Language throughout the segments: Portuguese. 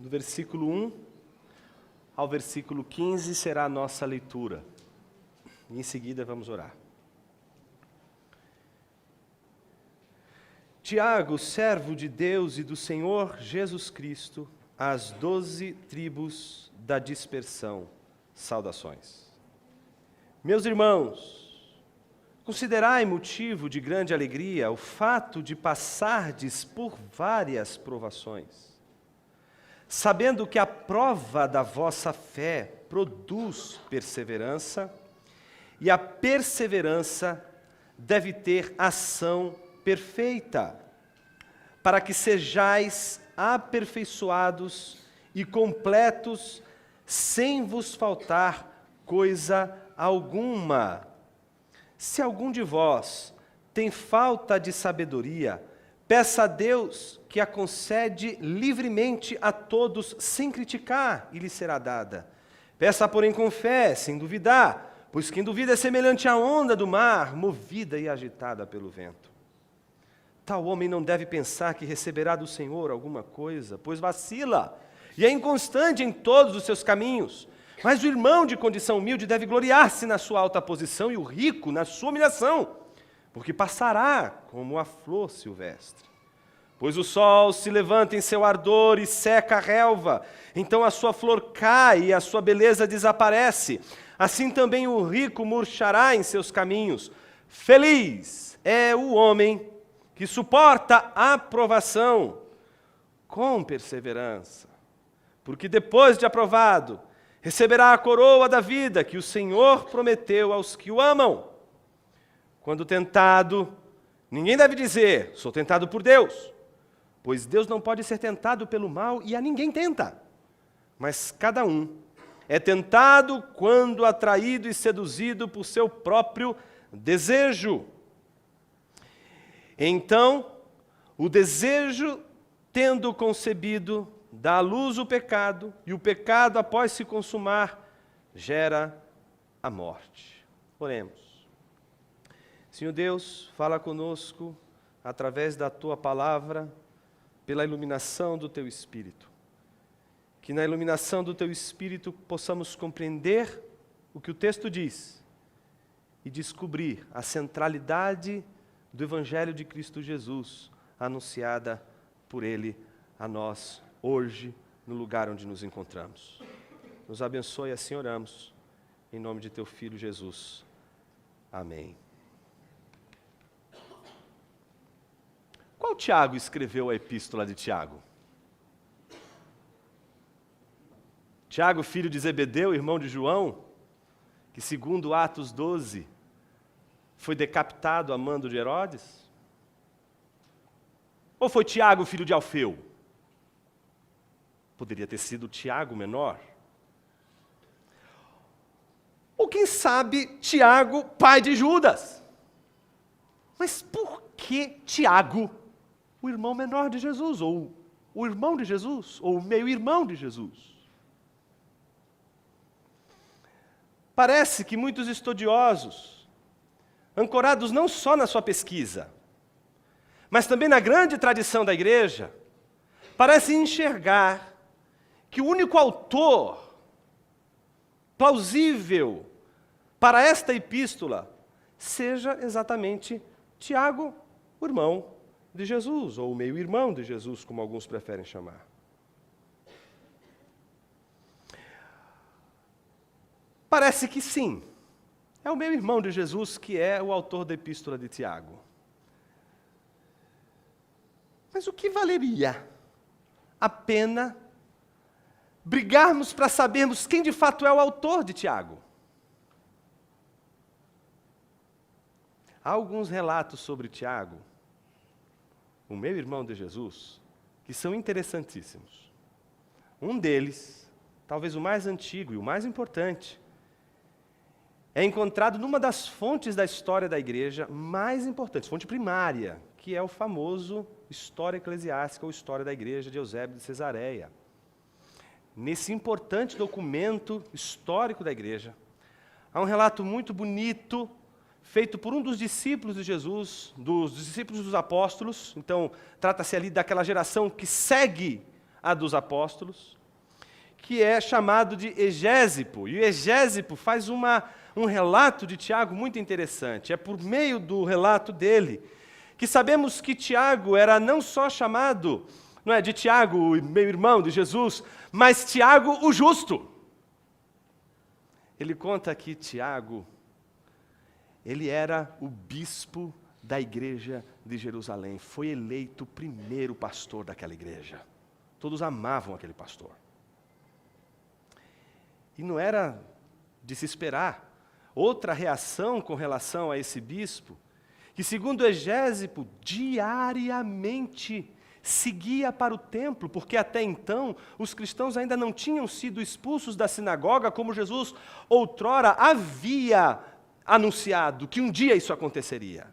do versículo 1 ao versículo 15 será a nossa leitura. E em seguida vamos orar. Tiago, servo de Deus e do Senhor Jesus Cristo, às 12 tribos da dispersão, saudações. Meus irmãos, considerai motivo de grande alegria o fato de passardes por várias provações, sabendo que a prova da vossa fé produz perseverança, e a perseverança deve ter ação perfeita, para que sejais aperfeiçoados e completos, sem vos faltar coisa alguma. Se algum de vós tem falta de sabedoria, peça a Deus que a concede livremente a todos, sem criticar, e lhe será dada. Peça, porém, com fé, sem duvidar, pois quem duvida é semelhante à onda do mar, movida e agitada pelo vento. Tal homem não deve pensar que receberá do Senhor alguma coisa, pois vacila e é inconstante em todos os seus caminhos. Mas o irmão de condição humilde deve gloriar-se na sua alta posição e o rico na sua humilhação, porque passará como a flor silvestre. Pois o sol se levanta em seu ardor e seca a relva, então a sua flor cai e a sua beleza desaparece. Assim também o rico murchará em seus caminhos. Feliz é o homem que suporta a provação com perseverança, porque depois de aprovado, receberá a coroa da vida que o Senhor prometeu aos que o amam. Quando tentado, ninguém deve dizer, sou tentado por Deus, pois Deus não pode ser tentado pelo mal e a ninguém tenta. Mas cada um é tentado quando atraído e seduzido por seu próprio desejo. Então, o desejo, tendo concebido, dá à luz o pecado, e o pecado, após se consumar, gera a morte. Oremos. Senhor Deus, fala conosco através da Tua palavra, pela iluminação do Teu Espírito. Que na iluminação do Teu Espírito possamos compreender o que o texto diz e descobrir a centralidade do Evangelho de Cristo Jesus, anunciada por Ele a nós hoje, no lugar onde nos encontramos. Nos abençoe, assim oramos, em nome de Teu Filho Jesus. Amém. Qual Tiago escreveu a epístola de Tiago? Tiago, filho de Zebedeu, irmão de João, que segundo Atos 12, foi decapitado a mando de Herodes? Ou foi Tiago, filho de Alfeu? Poderia ter sido Tiago menor. Ou quem sabe Tiago, pai de Judas? Mas por que Tiago, o irmão menor de Jesus? Ou o irmão de Jesus? Ou o meio-irmão de Jesus? Parece que muitos estudiosos, ancorados não só na sua pesquisa, mas também na grande tradição da igreja, parecem enxergar que o único autor plausível para esta epístola seja exatamente Tiago, o irmão de Jesus, ou o meio-irmão de Jesus, como alguns preferem chamar. Parece que sim. É o meio-irmão de Jesus que é o autor da epístola de Tiago. Mas o que valeria a pena brigarmos para sabermos quem de fato é o autor de Tiago? Há alguns relatos sobre Tiago, o meio-irmão de Jesus, que são interessantíssimos. Um deles, talvez o mais antigo e o mais importante, é encontrado numa das fontes da história da igreja mais importantes, fonte primária, que é o famoso História Eclesiástica ou História da Igreja de Eusébio de Cesareia. Nesse importante documento histórico da igreja, há um relato muito bonito, feito por um dos discípulos de Jesus, dos discípulos dos apóstolos. Então, trata-se ali daquela geração que segue a dos apóstolos, que é chamado de Egésipo. E o Egésipo faz um relato de Tiago muito interessante. É por meio do relato dele que sabemos que Tiago era não só chamado, não é, de Tiago, o meu irmão de Jesus, mas Tiago o justo. Ele conta que Tiago, ele era o bispo da igreja de Jerusalém, foi eleito o primeiro pastor daquela igreja. Todos amavam aquele pastor. E não era de se esperar outra reação com relação a esse bispo, que segundo Egésipo, diariamente seguia para o templo, porque até então os cristãos ainda não tinham sido expulsos da sinagoga, como Jesus outrora havia anunciado que um dia isso aconteceria.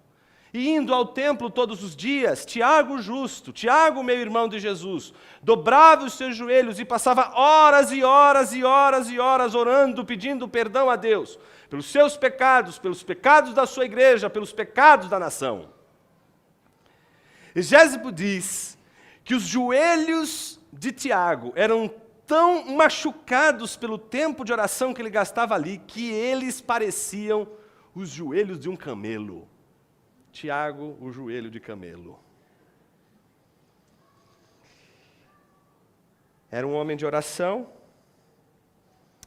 E indo ao templo todos os dias, Tiago o justo, Tiago, meu irmão de Jesus, dobrava os seus joelhos e passava horas e horas e horas e horas orando, pedindo perdão a Deus, pelos seus pecados, pelos pecados da sua igreja, pelos pecados da nação. Egésipo diz que os joelhos de Tiago eram tão machucados pelo tempo de oração que ele gastava ali, que eles pareciam os joelhos de um camelo. Tiago, o joelho de camelo. Era um homem de oração,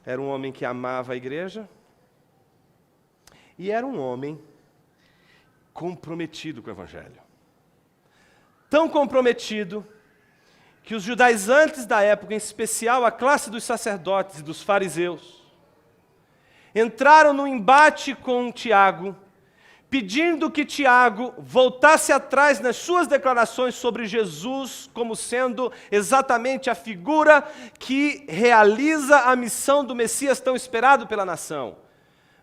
era um homem que amava a igreja, e era um homem comprometido com o Evangelho. Tão comprometido que os judaizantes da época, em especial a classe dos sacerdotes e dos fariseus, entraram no embate com Tiago, pedindo que Tiago voltasse atrás nas suas declarações sobre Jesus como sendo exatamente a figura que realiza a missão do Messias tão esperado pela nação.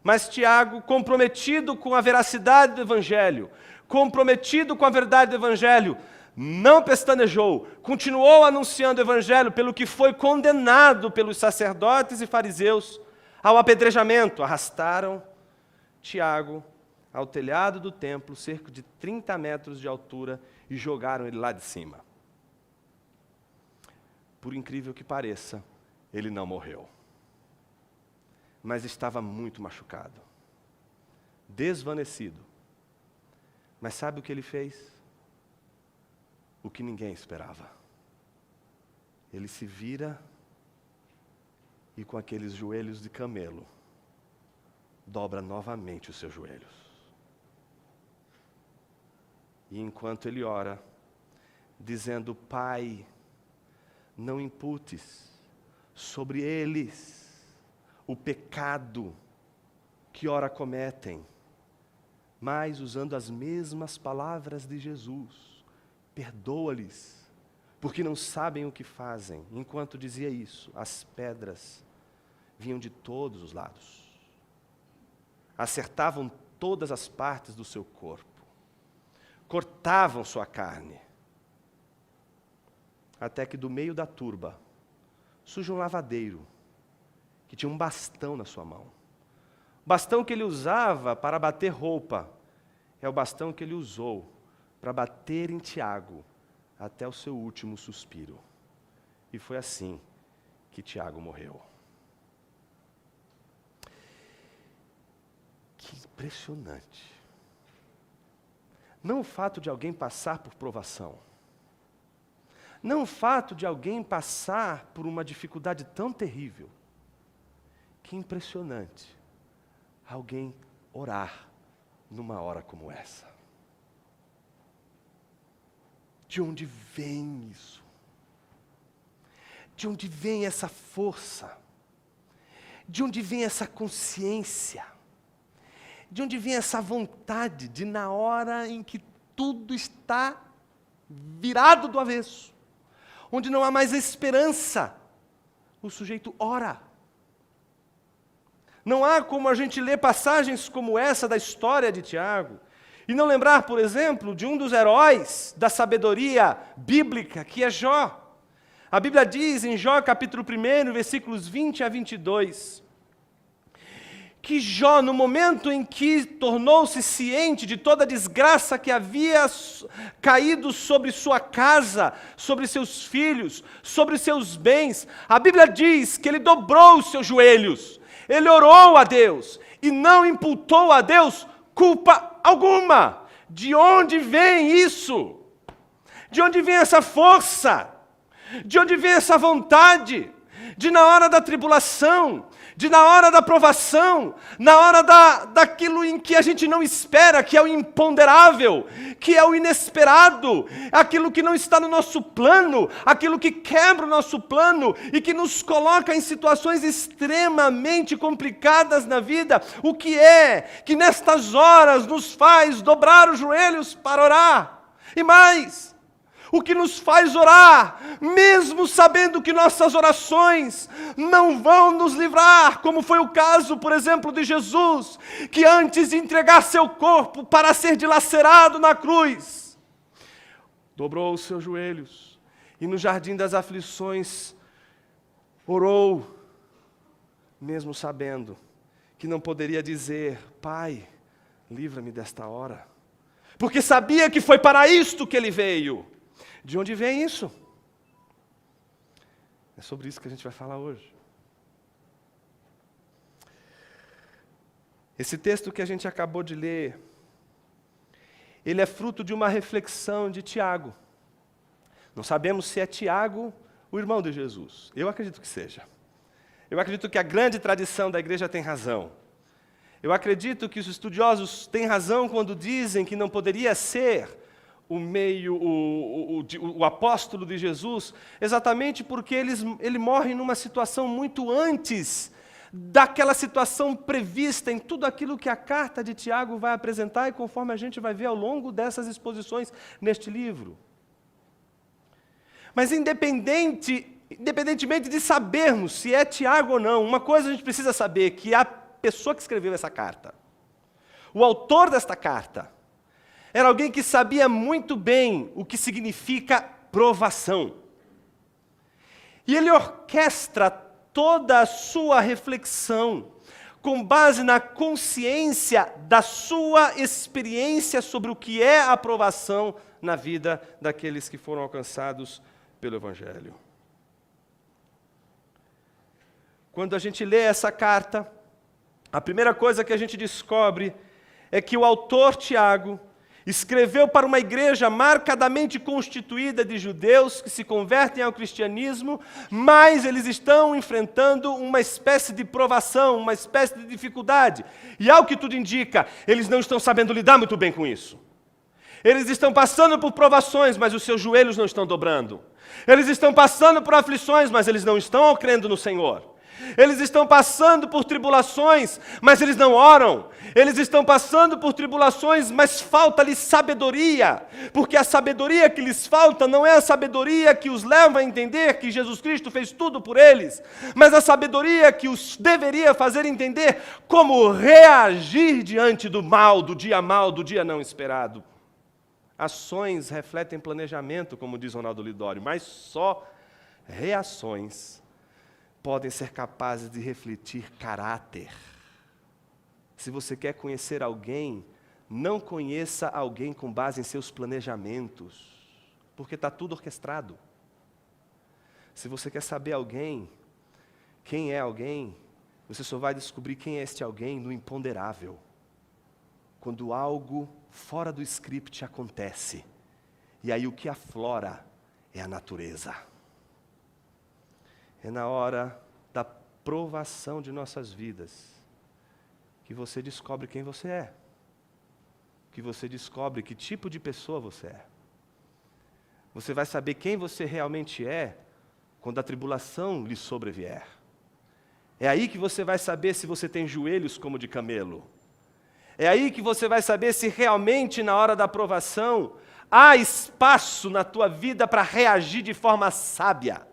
Mas Tiago, comprometido com a veracidade do Evangelho, comprometido com a verdade do Evangelho, não pestanejou, continuou anunciando o Evangelho, pelo que foi condenado pelos sacerdotes e fariseus ao apedrejamento. Arrastaram Tiago ao telhado do templo, cerca de 30 metros de altura, e jogaram ele lá de cima. Por incrível que pareça, ele não morreu, mas estava muito machucado, desvanecido. Mas sabe o que ele fez? O que ninguém esperava. Ele se vira e, com aqueles joelhos de camelo, dobra novamente os seus joelhos. E enquanto ele ora, dizendo: Pai, não imputes sobre eles o pecado que ora cometem, mas usando as mesmas palavras de Jesus, perdoa-lhes, porque não sabem o que fazem. Enquanto dizia isso, as pedras vinham de todos os lados, acertavam todas as partes do seu corpo, cortavam sua carne, até que do meio da turba surge um lavadeiro que tinha um bastão na sua mão. O bastão que ele usava para bater roupa é o bastão que ele usou para bater em Tiago até o seu último suspiro. E foi assim que Tiago morreu. Que impressionante. Não o fato de alguém passar por provação, não o fato de alguém passar por uma dificuldade tão terrível. Que impressionante alguém orar numa hora como essa. De onde vem isso? De onde vem essa força? De onde vem essa consciência? De onde vem essa vontade de, na hora em que tudo está virado do avesso, onde não há mais esperança, o sujeito ora? Não há como a gente ler passagens como essa da história de Tiago e não lembrar, por exemplo, de um dos heróis da sabedoria bíblica, que é Jó. A Bíblia diz em Jó, capítulo 1, versículos 20 a 22, que Jó, no momento em que tornou-se ciente de toda a desgraça que havia caído sobre sua casa, sobre seus filhos, sobre seus bens, a Bíblia diz que ele dobrou os seus joelhos, ele orou a Deus e não imputou a Deus culpa alguma. De onde vem isso? De onde vem essa força? De onde vem essa vontade? De na hora da tribulação, de na hora da provação, na hora daquilo em que a gente não espera, que é o imponderável, que é o inesperado, aquilo que não está no nosso plano, aquilo que quebra o nosso plano e que nos coloca em situações extremamente complicadas na vida, o que é que nestas horas nos faz dobrar os joelhos para orar? E mais, o que nos faz orar, mesmo sabendo que nossas orações não vão nos livrar, como foi o caso, por exemplo, de Jesus, que antes de entregar seu corpo para ser dilacerado na cruz, dobrou os seus joelhos e no jardim das aflições orou, mesmo sabendo que não poderia dizer: Pai, livra-me desta hora, porque sabia que foi para isto que ele veio. De onde vem isso? É sobre isso que a gente vai falar hoje. Esse texto que a gente acabou de ler, ele é fruto de uma reflexão de Tiago. Não sabemos se é Tiago, o irmão de Jesus. Eu acredito que seja. Eu acredito que a grande tradição da igreja tem razão. Eu acredito que os estudiosos têm razão quando dizem que não poderia ser o apóstolo de Jesus, exatamente porque ele morre numa situação muito antes daquela situação prevista em tudo aquilo que a carta de Tiago vai apresentar e conforme a gente vai ver ao longo dessas exposições neste livro. Mas independentemente de sabermos se é Tiago ou não, uma coisa a gente precisa saber, que a pessoa que escreveu essa carta, o autor desta carta, era alguém que sabia muito bem o que significa provação. E ele orquestra toda a sua reflexão com base na consciência da sua experiência sobre o que é a provação na vida daqueles que foram alcançados pelo Evangelho. Quando a gente lê essa carta, a primeira coisa que a gente descobre é que o autor Tiago escreveu para uma igreja marcadamente constituída de judeus que se convertem ao cristianismo, mas eles estão enfrentando uma espécie de provação, uma espécie de dificuldade. E ao que tudo indica, eles não estão sabendo lidar muito bem com isso. Eles estão passando por provações, mas os seus joelhos não estão dobrando. Eles estão passando por aflições, mas eles não estão crendo no Senhor. Eles estão passando por tribulações, mas eles não oram. Eles estão passando por tribulações, mas falta-lhes sabedoria. Porque a sabedoria que lhes falta não é a sabedoria que os leva a entender que Jesus Cristo fez tudo por eles, mas a sabedoria que os deveria fazer entender como reagir diante do mal, do dia não esperado. Ações refletem planejamento, como diz Ronaldo Lidório, mas só reações podem ser capazes de refletir caráter. Se você quer conhecer alguém, não conheça alguém com base em seus planejamentos, porque está tudo orquestrado. Se você quer saber quem é alguém, você só vai descobrir quem é este alguém no imponderável. Quando algo fora do script acontece, e aí o que aflora é a natureza. É na hora da provação de nossas vidas que você descobre quem você é, que você descobre que tipo de pessoa você é. Você vai saber quem você realmente é quando a tribulação lhe sobrevier. É aí que você vai saber se você tem joelhos como de camelo. É aí que você vai saber se realmente na hora da provação há espaço na tua vida para reagir de forma sábia.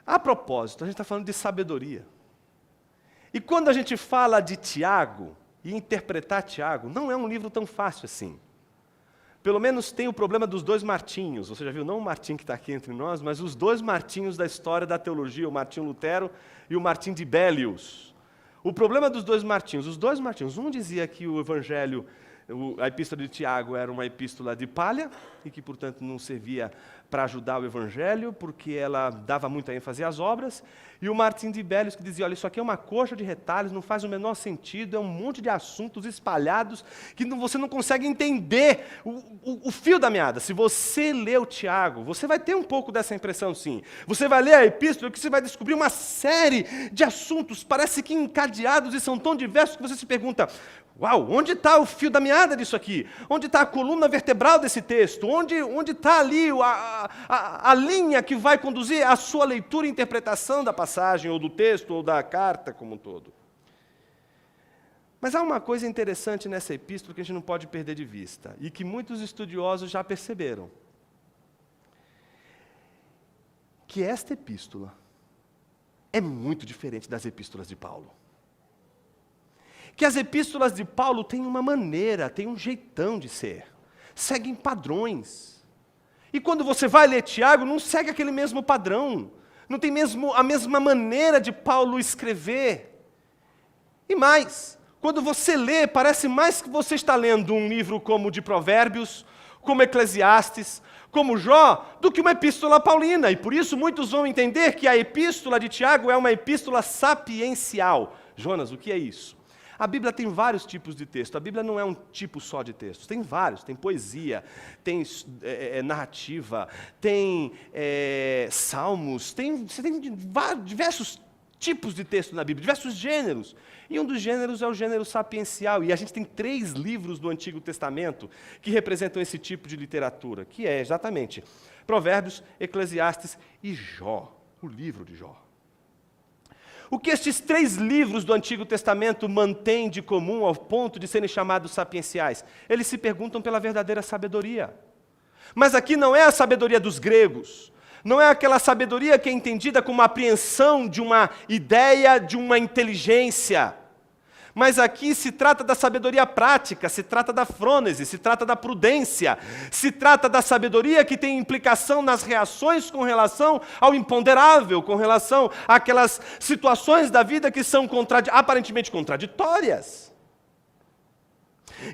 A propósito, a gente está falando de sabedoria. E quando a gente fala de Tiago, e interpretar Tiago, não é um livro tão fácil assim. pelo menos tem o problema dos dois Martinhos. Você já viu, não o Martim que está aqui entre nós, mas os dois Martinhos da história da teologia, o Martinho Lutero e o Martim de Bellius. O problema dos dois Martinhos, um dizia que o Evangelho, a epístola de Tiago era uma epístola de palha, e que, portanto, não servia para ajudar o Evangelho, porque ela dava muita ênfase às obras, e o Martim de Bellius que dizia, olha, isso aqui é uma coxa de retalhos, não faz o menor sentido, é um monte de assuntos espalhados, que você não consegue entender o fio da meada. Se você lê o Tiago, você vai ter um pouco dessa impressão, sim. Você vai ler a epístola, que você vai descobrir uma série de assuntos, parece que encadeados, e são tão diversos, que você se pergunta, uau, onde está o fio da meada disso aqui? Onde está a coluna vertebral desse texto? Onde está ali a linha que vai conduzir a sua leitura e interpretação da passagem, ou do texto, ou da carta como um todo? Mas há uma coisa interessante nessa epístola que a gente não pode perder de vista, e que muitos estudiosos já perceberam. Que esta epístola é muito diferente das epístolas de Paulo. Que as epístolas de Paulo têm uma maneira, têm um jeitão de ser, seguem padrões. E quando você vai ler Tiago, não segue aquele mesmo padrão, não tem mesmo a mesma maneira de Paulo escrever. E mais, quando você lê, parece mais que você está lendo um livro como de Provérbios, como Eclesiastes, como Jó, do que uma epístola paulina. E por isso muitos vão entender que a epístola de Tiago é uma epístola sapiencial. Jonas, o que é isso? A Bíblia tem vários tipos de texto. A Bíblia não é um tipo só de textos. Tem vários. Tem poesia, tem narrativa, tem salmos, você tem diversos tipos de texto na Bíblia, diversos gêneros. E um dos gêneros é o gênero sapiencial. E a gente tem 3 livros do Antigo Testamento que representam esse tipo de literatura, que é exatamente Provérbios, Eclesiastes e Jó, o livro de Jó. O que estes 3 livros do Antigo Testamento mantêm de comum ao ponto de serem chamados sapienciais? Eles se perguntam pela verdadeira sabedoria. Mas aqui não é a sabedoria dos gregos, não é aquela sabedoria que é entendida como a apreensão de uma ideia, de uma inteligência. Mas aqui se trata da sabedoria prática, se trata da frônese, se trata da prudência, se trata da sabedoria que tem implicação nas reações com relação ao imponderável, com relação àquelas situações da vida que são aparentemente contraditórias.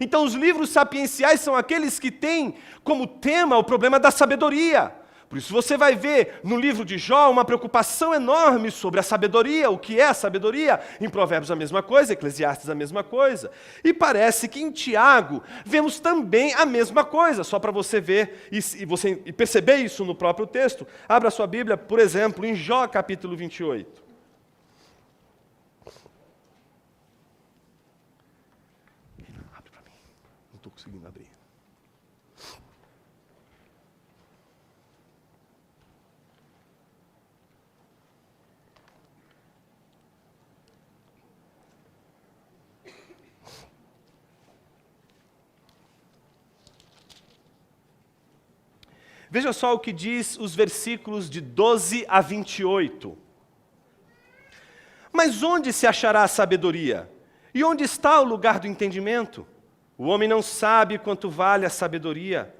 Então os livros sapienciais são aqueles que têm como tema o problema da sabedoria. Por isso você vai ver no livro de Jó uma preocupação enorme sobre a sabedoria, o que é a sabedoria. Em Provérbios a mesma coisa, Eclesiastes a mesma coisa. E parece que em Tiago vemos também a mesma coisa, só para você ver e perceber isso no próprio texto. Abra sua Bíblia, por exemplo, em Jó capítulo 28. Abre para mim, não estou conseguindo abrir. Veja só o que diz os versículos de 12 a 28. Mas onde se achará a sabedoria? E onde está o lugar do entendimento? O homem não sabe quanto vale a sabedoria.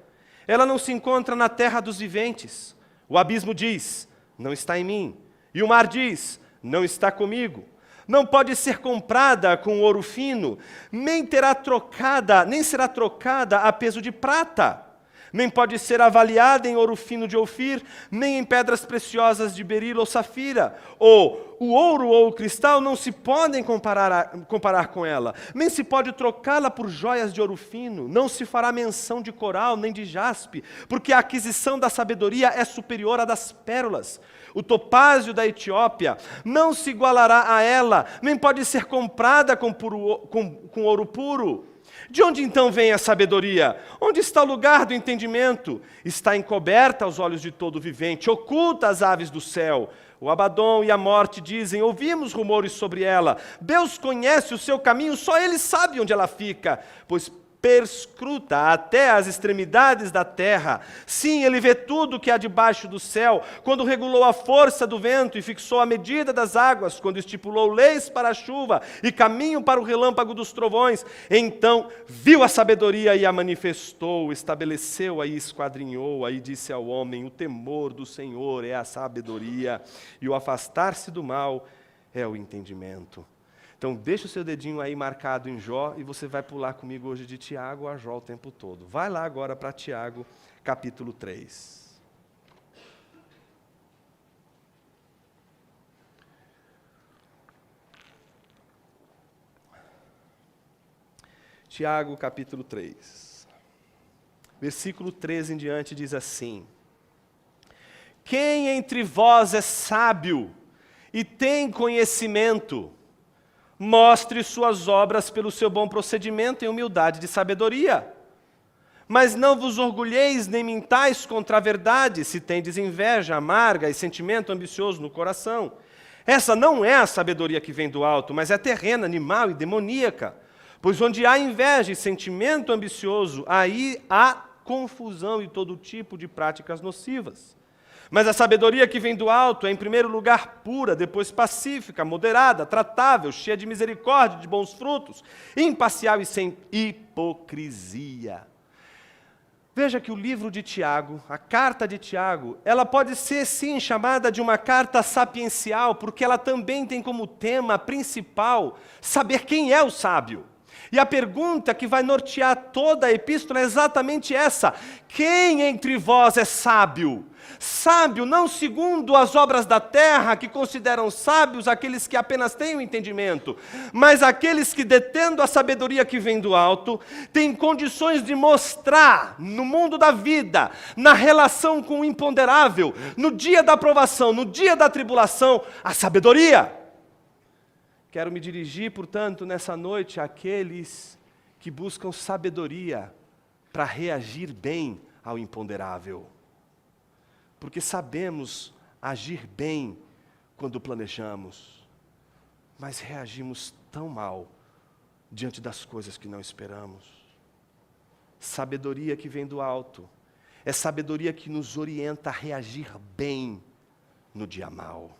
Ela não se encontra na terra dos viventes. O abismo diz, não está em mim. E o mar diz, não está comigo. Não pode ser comprada com ouro fino, nem será trocada a peso de prata. Nem pode ser avaliada em ouro fino de Ofir, nem em pedras preciosas de berilo ou safira. Ou o ouro ou o cristal não se podem comparar com ela, nem se pode trocá-la por joias de ouro fino. Não se fará menção de coral nem de jaspe, porque a aquisição da sabedoria é superior à das pérolas. O topázio da Etiópia não se igualará a ela, nem pode ser comprada com ouro puro. De onde então vem a sabedoria? Onde está o lugar do entendimento? Está encoberta aos olhos de todo vivente, oculta às aves do céu. O Abadom e a morte dizem, ouvimos rumores sobre ela. Deus conhece o seu caminho, só Ele sabe onde ela fica. Pois perscruta até as extremidades da terra. Sim, ele vê tudo que há debaixo do céu. Quando regulou a força do vento e fixou a medida das águas, quando estipulou leis para a chuva e caminho para o relâmpago dos trovões, então viu a sabedoria e a manifestou, estabeleceu-a e esquadrinhou, aí disse ao homem: o temor do Senhor é a sabedoria, e o afastar-se do mal é o entendimento. Então, deixa o seu dedinho aí marcado em Jó e você vai pular comigo hoje de Tiago a Jó o tempo todo. Vai lá agora para Tiago, capítulo 3. Tiago, capítulo 3. Versículo 13 em diante diz assim: quem entre vós é sábio e tem conhecimento, mostre suas obras pelo seu bom procedimento em humildade de sabedoria. Mas não vos orgulheis nem mintais contra a verdade, se tendes inveja amarga e sentimento ambicioso no coração. Essa não é a sabedoria que vem do alto, mas é terrena, animal e demoníaca. Pois onde há inveja e sentimento ambicioso, aí há confusão e todo tipo de práticas nocivas. Mas a sabedoria que vem do alto é, em primeiro lugar, pura, depois pacífica, moderada, tratável, cheia de misericórdia, de bons frutos, imparcial e sem hipocrisia. Veja que o livro de Tiago, a carta de Tiago, ela pode ser, sim, chamada de uma carta sapiencial, porque ela também tem como tema principal saber quem é o sábio. E a pergunta que vai nortear toda a epístola é exatamente essa: quem entre vós é sábio? Sábio não segundo as obras da terra, que consideram sábios aqueles que apenas têm o entendimento, mas aqueles que, detendo a sabedoria que vem do alto, têm condições de mostrar no mundo da vida, na relação com o imponderável, no dia da provação, no dia da tribulação, a sabedoria. Quero me dirigir, portanto, nessa noite àqueles que buscam sabedoria para reagir bem ao imponderável. Porque sabemos agir bem quando planejamos, mas reagimos tão mal diante das coisas que não esperamos. Sabedoria que vem do alto é sabedoria que nos orienta a reagir bem no dia mau.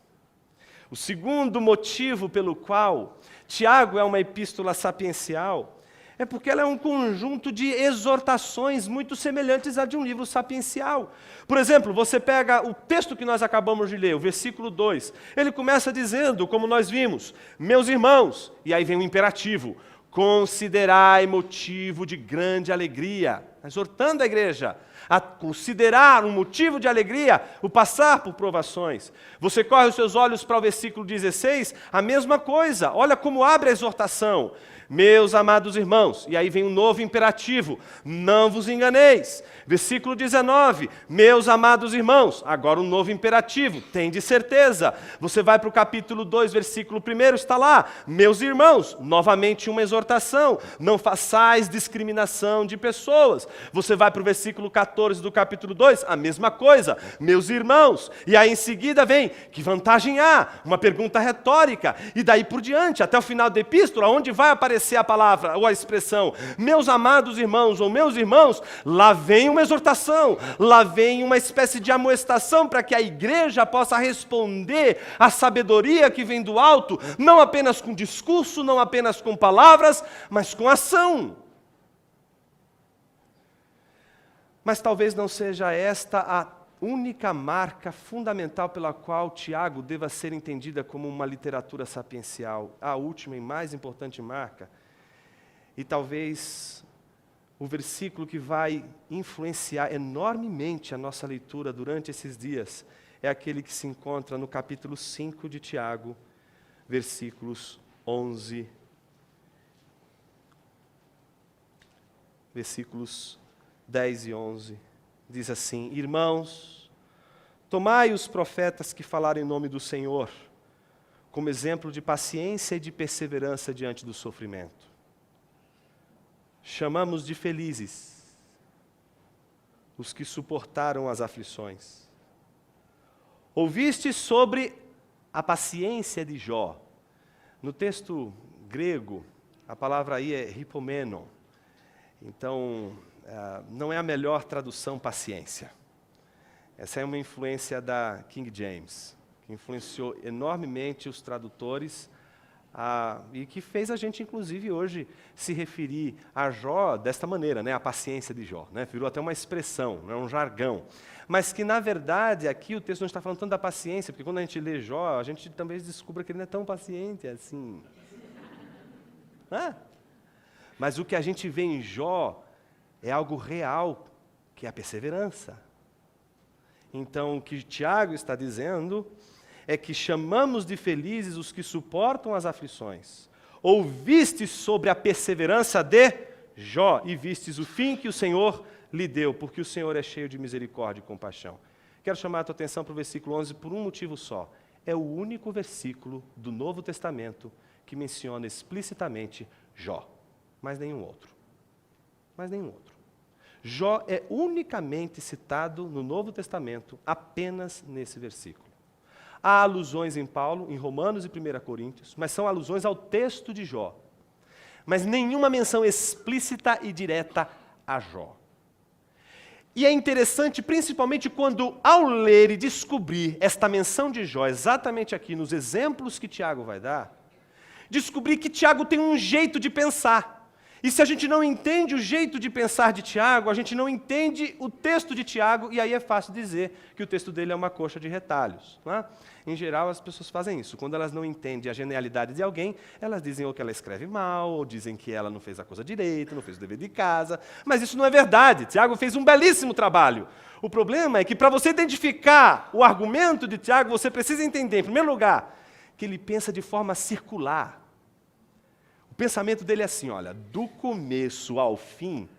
O segundo motivo pelo qual Tiago é uma epístola sapiencial é porque ela é um conjunto de exortações muito semelhantes à de um livro sapiencial. Por exemplo, você pega o texto que nós acabamos de ler, o versículo 2. Ele começa dizendo, como nós vimos: meus irmãos, e aí vem o imperativo, considerai motivo de grande alegria, exortando a igreja a considerar um motivo de alegria o passar por provações. Você corre os seus olhos para o versículo 16, a mesma coisa. Olha como abre a exortação: meus amados irmãos, e aí vem um novo imperativo: não vos enganeis. Versículo 19, meus amados irmãos, agora um novo imperativo: tende certeza. Você vai para o capítulo 2, versículo 1, está lá: meus irmãos, novamente uma exortação: não façais discriminação de pessoas. Você vai para o versículo 14 do capítulo 2, a mesma coisa: meus irmãos. E aí em seguida vem: que vantagem há? Uma pergunta retórica. E daí por diante, até o final da epístola, onde vai aparecer a palavra ou a expressão meus amados irmãos ou meus irmãos, lá vem uma exortação, lá vem uma espécie de amoestação para que a igreja possa responder à sabedoria que vem do alto, não apenas com discurso, não apenas com palavras, mas com ação. Mas talvez não seja esta a única marca fundamental pela qual Tiago deva ser entendida como uma literatura sapiencial. A última e mais importante marca, e talvez o versículo que vai influenciar enormemente a nossa leitura durante esses dias, é aquele que se encontra no capítulo 5 de Tiago, versículos 11, versículos 10 e 11, diz assim: irmãos, tomai os profetas que falaram em nome do Senhor, como exemplo de paciência e de perseverança diante do sofrimento. Chamamos de felizes os que suportaram as aflições. Ouviste sobre a paciência de Jó. No texto grego, a palavra aí é hipomenon. Então, não é a melhor tradução paciência. Essa é uma influência da King James, que influenciou enormemente os tradutores e que fez a gente, inclusive, hoje se referir a Jó desta maneira, né? A paciência de Jó. Né? Virou até uma expressão, né? Um jargão. Mas que, na verdade, aqui o texto não está falando tanto da paciência, porque quando a gente lê Jó, a gente também descobre que ele não é tão paciente assim. Mas o que a gente vê em Jó é algo real, que é a perseverança. Então, o que Tiago está dizendo é que chamamos de felizes os que suportam as aflições. Ouvistes sobre a perseverança de Jó e vistes o fim que o Senhor lhe deu, porque o Senhor é cheio de misericórdia e compaixão. Quero chamar a tua atenção para o versículo 11 por um motivo só. É o único versículo do Novo Testamento que menciona explicitamente Jó. Mais nenhum outro. Mais nenhum outro. Jó é unicamente citado no Novo Testamento apenas nesse versículo. Há alusões em Paulo, em Romanos e 1 Coríntios, mas são alusões ao texto de Jó. Mas nenhuma menção explícita e direta a Jó. E é interessante, principalmente quando, ao ler e descobrir esta menção de Jó, exatamente aqui nos exemplos que Tiago vai dar, descobrir que Tiago tem um jeito de pensar. E se a gente não entende o jeito de pensar de Tiago, a gente não entende o texto de Tiago, e aí é fácil dizer que o texto dele é uma coxa de retalhos. Não é? Em geral, as pessoas fazem isso. Quando elas não entendem a genialidade de alguém, elas dizem ou que ela escreve mal, ou dizem que ela não fez a coisa direito, não fez o dever de casa. Mas isso não é verdade. Tiago fez um belíssimo trabalho. O problema é que, para você identificar o argumento de Tiago, você precisa entender, em primeiro lugar, que ele pensa de forma circular. O pensamento dele é assim, olha, do começo ao fim,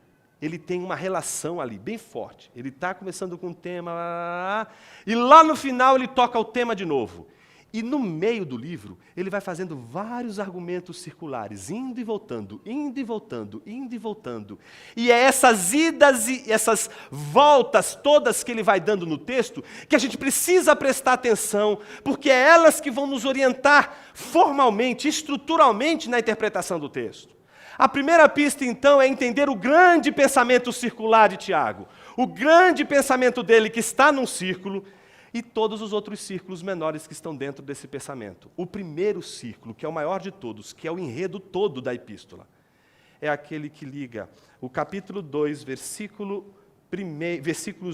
ele tem uma relação ali bem forte. Ele está começando com um tema, e lá no final ele toca o tema de novo. E no meio do livro, ele vai fazendo vários argumentos circulares, indo e voltando, indo e voltando, indo e voltando. E é essas idas e essas voltas todas que ele vai dando no texto que a gente precisa prestar atenção, porque é elas que vão nos orientar formalmente, estruturalmente na interpretação do texto. A primeira pista, então, é entender o grande pensamento circular de Tiago. O grande pensamento dele que está num círculo, e todos os outros círculos menores que estão dentro desse pensamento. O primeiro círculo, que é o maior de todos, que é o enredo todo da epístola, é aquele que liga o capítulo 2, versículos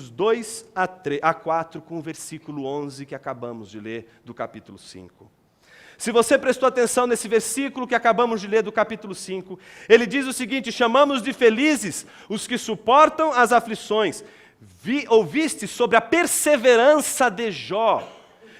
2 a 4, com o versículo 11 que acabamos de ler do capítulo 5. Se você prestou atenção nesse versículo que acabamos de ler do capítulo 5, ele diz o seguinte: chamamos de felizes os que suportam as aflições. Ouviste sobre a perseverança de Jó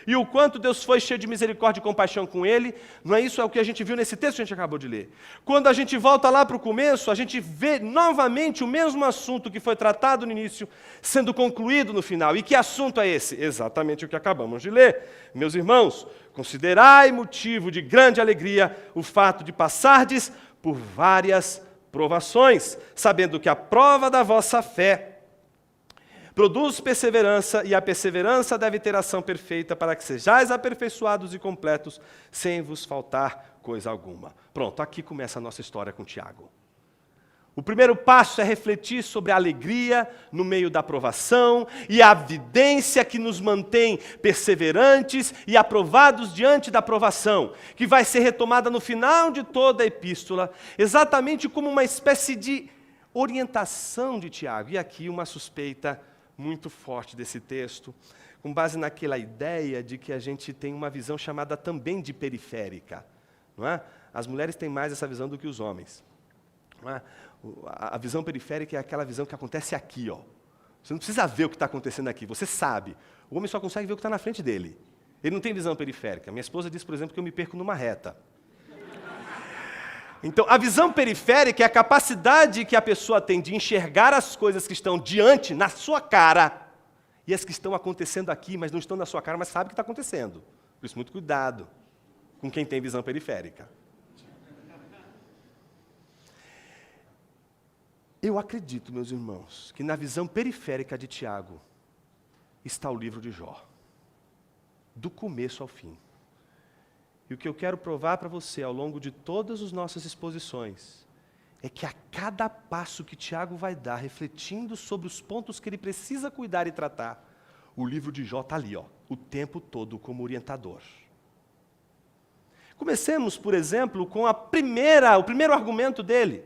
e o quanto Deus foi cheio de misericórdia e compaixão com ele. Não é isso? É o que a gente viu nesse texto que a gente acabou de ler. Quando a gente volta lá para o começo, a gente vê novamente o mesmo assunto que foi tratado no início, sendo concluído no final. E que assunto é esse? Exatamente o que acabamos de ler. Meus irmãos, considerai motivo de grande alegria o fato de passardes por várias provações, sabendo que a prova da vossa fé produz perseverança, e a perseverança deve ter ação perfeita, para que sejais aperfeiçoados e completos, sem vos faltar coisa alguma. Pronto, aqui começa a nossa história com Tiago. O primeiro passo é refletir sobre a alegria no meio da provação e a evidência que nos mantém perseverantes e aprovados diante da provação, que vai ser retomada no final de toda a epístola, exatamente como uma espécie de orientação de Tiago. E aqui uma suspeita muito forte desse texto, com base naquela ideia de que a gente tem uma visão chamada também de periférica. Não é? As mulheres têm mais essa visão do que os homens. Não é? A visão periférica é aquela visão que acontece aqui. Ó. Você não precisa ver o que está acontecendo aqui, você sabe. O homem só consegue ver o que está na frente dele. Ele não tem visão periférica. Minha esposa diz, por exemplo, que eu me perco numa reta. Então, a visão periférica é a capacidade que a pessoa tem de enxergar as coisas que estão diante, na sua cara, e as que estão acontecendo aqui, mas não estão na sua cara, mas sabe o que está acontecendo. Por isso, muito cuidado com quem tem visão periférica. Eu acredito, meus irmãos, que na visão periférica de Tiago está o livro de Jó, do começo ao fim. E o que eu quero provar para você ao longo de todas as nossas exposições é que a cada passo que Tiago vai dar, refletindo sobre os pontos que ele precisa cuidar e tratar, o livro de Jó está ali, o tempo todo como orientador. Comecemos, por exemplo, com o primeiro argumento dele.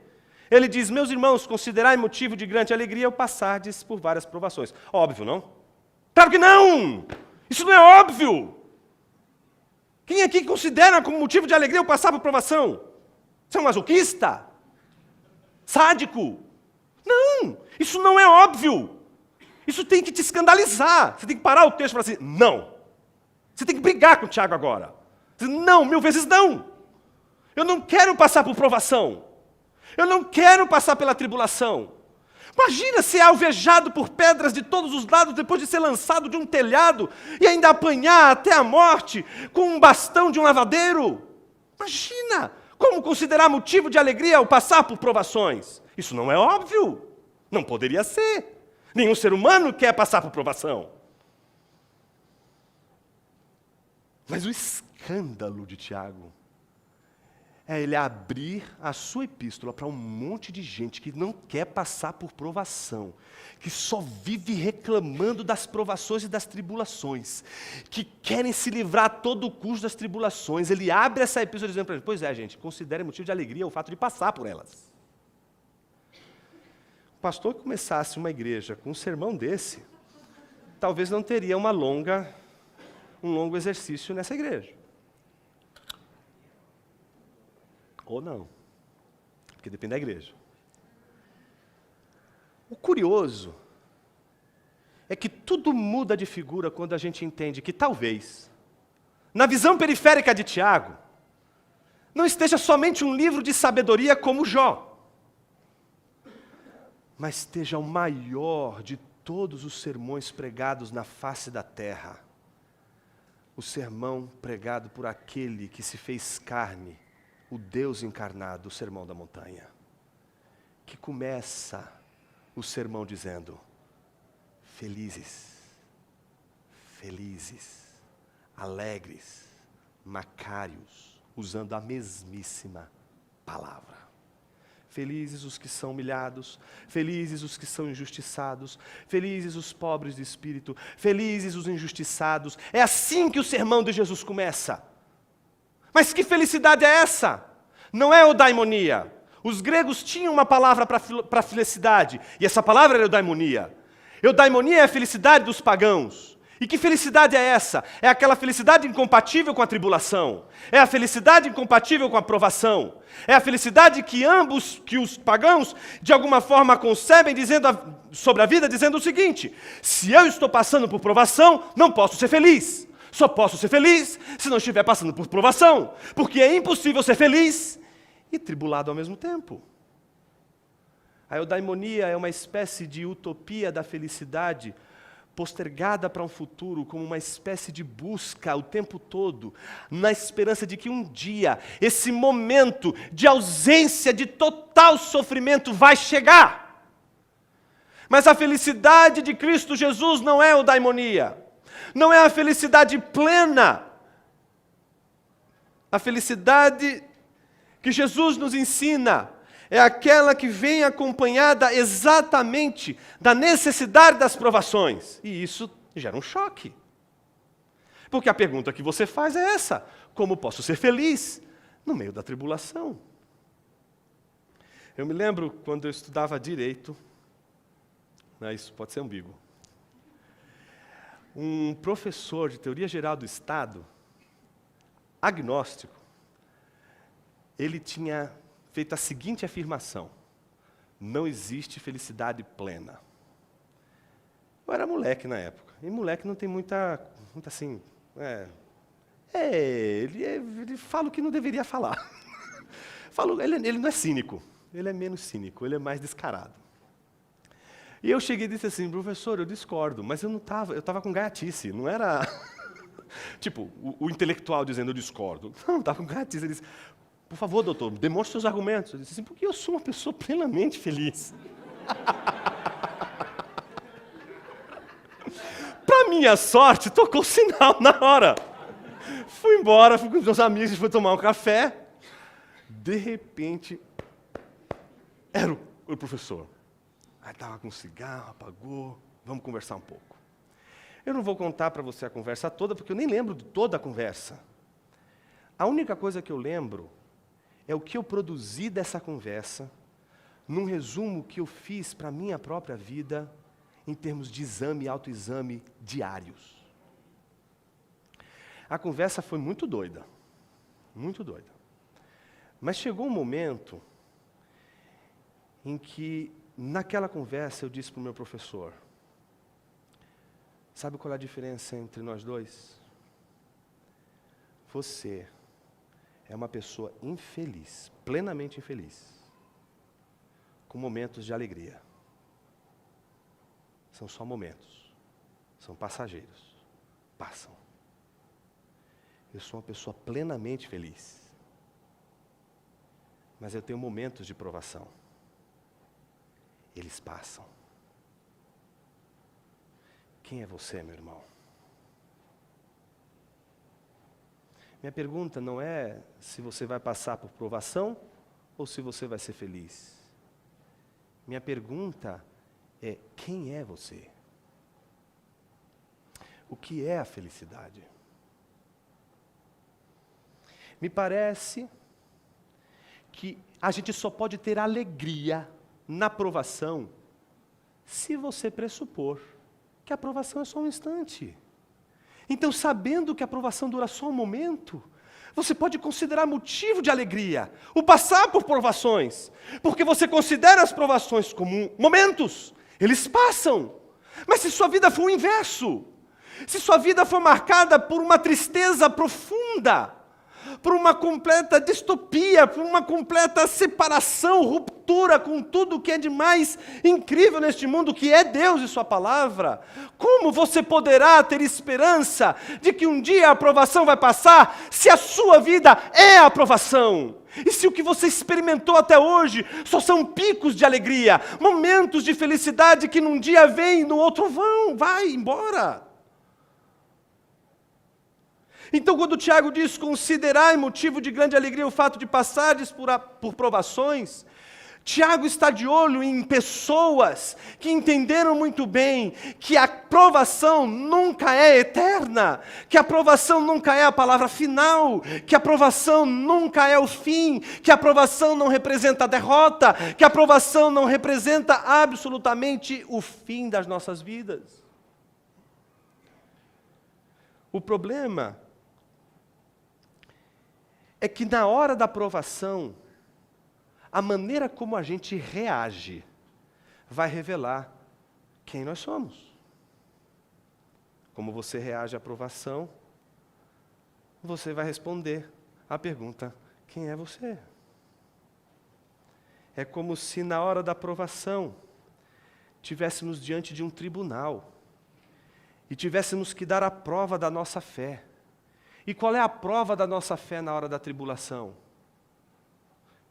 Ele diz: meus irmãos, considerai motivo de grande alegria o passardes por várias provações. Óbvio, não? Claro que não! Isso não é óbvio! Quem aqui considera como motivo de alegria o passar por provação? Você é um masoquista? Sádico? Não! Isso não é óbvio! Isso tem que te escandalizar. Você tem que parar o texto e falar assim: não! Você tem que brigar com o Tiago agora. Não, 1000 vezes não! Eu não quero passar por provação. Eu não quero passar pela tribulação. Imagina ser alvejado por pedras de todos os lados depois de ser lançado de um telhado e ainda apanhar até a morte com um bastão de um lavadeiro. Imagina como considerar motivo de alegria ao passar por provações. Isso não é óbvio. Não poderia ser. Nenhum ser humano quer passar por provação. Mas o escândalo de Tiago é ele abrir a sua epístola para um monte de gente que não quer passar por provação, que só vive reclamando das provações e das tribulações, que querem se livrar a todo custo das tribulações. Ele abre essa epístola dizendo para eles: pois é, gente, considere motivo de alegria o fato de passar por elas. O pastor que começasse uma igreja com um sermão desse, talvez não teria um longo exercício nessa igreja. Ou não, porque depende da igreja. O curioso é que tudo muda de figura quando a gente entende que talvez, na visão periférica de Tiago, não esteja somente um livro de sabedoria como Jó, mas esteja o maior de todos os sermões pregados na face da terra. O sermão pregado por aquele que se fez carne, o Deus encarnado, o Sermão da Montanha, que começa o sermão dizendo: felizes, felizes, alegres, macários, usando a mesmíssima palavra. Felizes os que são humilhados, felizes os que são injustiçados, felizes os pobres de espírito, felizes os injustiçados. É assim que o sermão de Jesus começa. Mas que felicidade é essa? Não é eudaimonia. Os gregos tinham uma palavra para felicidade, e essa palavra era eudaimonia. Eudaimonia é a felicidade dos pagãos. E que felicidade é essa? É aquela felicidade incompatível com a tribulação. É a felicidade incompatível com a provação. É a felicidade que os pagãos, de alguma forma, concebem sobre a vida, dizendo o seguinte: se eu estou passando por provação, não posso ser feliz. Só posso ser feliz se não estiver passando por provação, porque é impossível ser feliz e tribulado ao mesmo tempo. A eudaimonia é uma espécie de utopia da felicidade, postergada para um futuro, como uma espécie de busca o tempo todo, na esperança de que um dia, esse momento de ausência, de total sofrimento vai chegar. Mas a felicidade de Cristo Jesus não é eudaimonia. Não é a felicidade plena. A felicidade que Jesus nos ensina é aquela que vem acompanhada exatamente da necessidade das provações. E isso gera um choque. Porque a pergunta que você faz é essa: como posso ser feliz no meio da tribulação? Eu me lembro quando eu estudava direito, isso pode ser ambíguo, um professor de teoria geral do Estado, agnóstico, ele tinha feito a seguinte afirmação: não existe felicidade plena. Eu era moleque na época, e moleque não tem muita assim, ele fala o que não deveria falar. Ele não é cínico, ele é menos cínico, ele é mais descarado. E eu cheguei e disse assim: professor, eu discordo, mas eu estava com gaiatice, não era tipo o intelectual dizendo eu discordo. Não, estava com gaiatice. Ele disse: por favor, doutor, demonstre seus argumentos. Eu disse assim: porque eu sou uma pessoa plenamente feliz. Para minha sorte, tocou o sinal na hora. Fui embora, fui com os meus amigos, fui tomar um café. De repente, Era o professor. Aí estava com um cigarro, apagou, vamos conversar um pouco. Eu não vou contar para você a conversa toda, porque eu nem lembro de toda a conversa. A única coisa que eu lembro é o que eu produzi dessa conversa, num resumo que eu fiz para a minha própria vida, em termos de exame e autoexame diários. A conversa foi muito doida, muito doida. Mas chegou um momento em que, naquela conversa, eu disse para o meu professor, sabe qual é a diferença entre nós dois? Você é uma pessoa infeliz, plenamente infeliz, com momentos de alegria. São só momentos, são passageiros, passam. Eu sou uma pessoa plenamente feliz, mas eu tenho momentos de provação. Eles passam. Quem é você, meu irmão? Minha pergunta não é se você vai passar por provação ou se você vai ser feliz. Minha pergunta é: quem é você? O que é a felicidade? Me parece que a gente só pode ter alegria na provação se você pressupor que a provação é só um instante. Então, sabendo que a provação dura só um momento, você pode considerar motivo de alegria o passar por provações, porque você considera as provações como momentos, eles passam. Mas se sua vida for o inverso, se sua vida for marcada por uma tristeza profunda, por uma completa distopia, por uma completa separação, ruptura com tudo que é de mais incrível neste mundo, que é Deus e sua palavra, como você poderá ter esperança de que um dia a aprovação vai passar, se a sua vida é a aprovação? E se o que você experimentou até hoje só são picos de alegria, momentos de felicidade que num dia vem, no outro vai embora? Então, quando Tiago diz, considerai motivo de grande alegria o fato de passardes por provações, Tiago está de olho em pessoas que entenderam muito bem que a provação nunca é eterna, que a provação nunca é a palavra final, que a provação nunca é o fim, que a provação não representa a derrota, que a provação não representa absolutamente o fim das nossas vidas. O problema é que na hora da provação, a maneira como a gente reage vai revelar quem nós somos. Como você reage à provação, você vai responder à pergunta: quem é você? É como se na hora da provação tivéssemos diante de um tribunal e tivéssemos que dar a prova da nossa fé. E qual é a prova da nossa fé na hora da tribulação?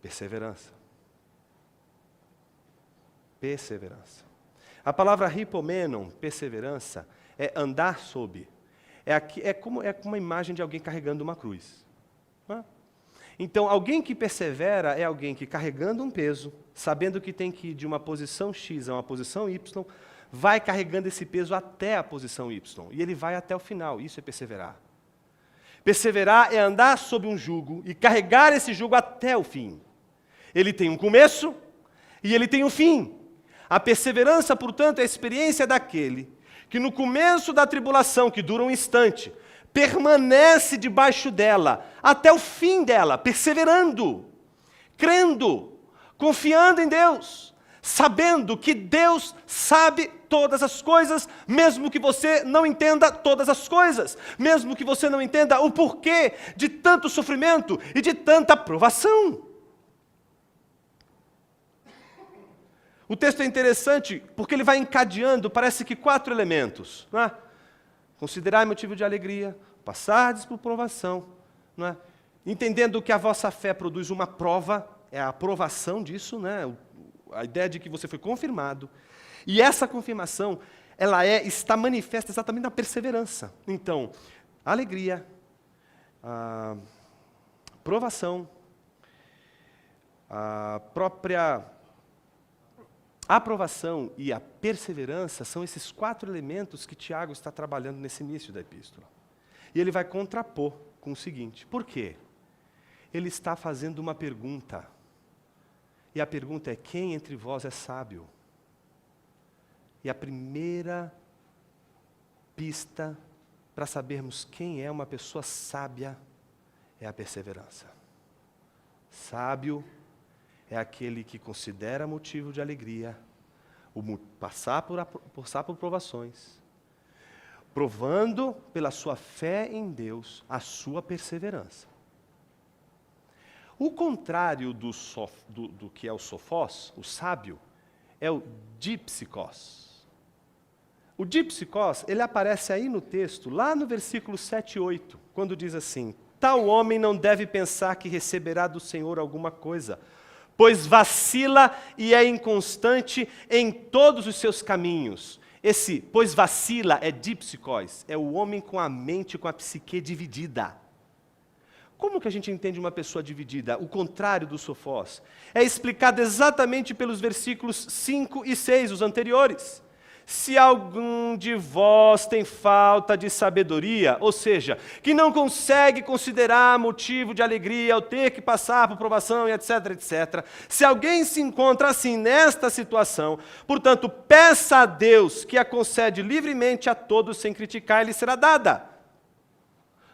Perseverança. Perseverança. A palavra hipomenon, perseverança, é andar sob. É como uma imagem de alguém carregando uma cruz. Então, alguém que persevera é alguém que, carregando um peso, sabendo que tem que ir de uma posição X a uma posição Y, vai carregando esse peso até a posição Y. E ele vai até o final. Isso é perseverar. Perseverar é andar sob um jugo e carregar esse jugo até o fim. Ele tem um começo e ele tem um fim. A perseverança, portanto, é a experiência daquele que no começo da tribulação, que dura um instante, permanece debaixo dela até o fim dela, perseverando, crendo, confiando em Deus, sabendo que Deus sabe todas as coisas, mesmo que você não entenda todas as coisas, mesmo que você não entenda o porquê de tanto sofrimento e de tanta provação. O texto é interessante porque ele vai encadeando, parece que 4 elementos. Não é? Considerai motivo de alegria, passardes por provação, não é? Entendendo que a vossa fé produz uma prova, é a aprovação disso, né? A ideia de que você foi confirmado. E essa confirmação, está manifesta exatamente na perseverança. Então, alegria, a provação, a própria A aprovação e a perseverança são esses 4 elementos que Tiago está trabalhando nesse início da epístola. E ele vai contrapor com o seguinte: por quê? Ele está fazendo uma pergunta. E a pergunta é: quem entre vós é sábio? E a primeira pista para sabermos quem é uma pessoa sábia é a perseverança. Sábio é aquele que considera motivo de alegria passar por provações, provando pela sua fé em Deus a sua perseverança. O contrário do que é o sofós, o sábio, é o dipsikos. O dipsikos, ele aparece aí no texto, lá no versículo 7 e 8, quando diz assim: tal homem não deve pensar que receberá do Senhor alguma coisa, pois vacila e é inconstante em todos os seus caminhos. Esse pois vacila é dipsikos, é o homem com a mente, com a psique dividida. Como que a gente entende uma pessoa dividida? O contrário do sofós. É explicado exatamente pelos versículos 5 e 6, os anteriores. Se algum de vós tem falta de sabedoria, ou seja, que não consegue considerar motivo de alegria ao ter que passar por provação e etc, etc. Se alguém se encontra assim nesta situação, portanto, peça a Deus que a concede livremente a todos sem criticar, e lhe será dada.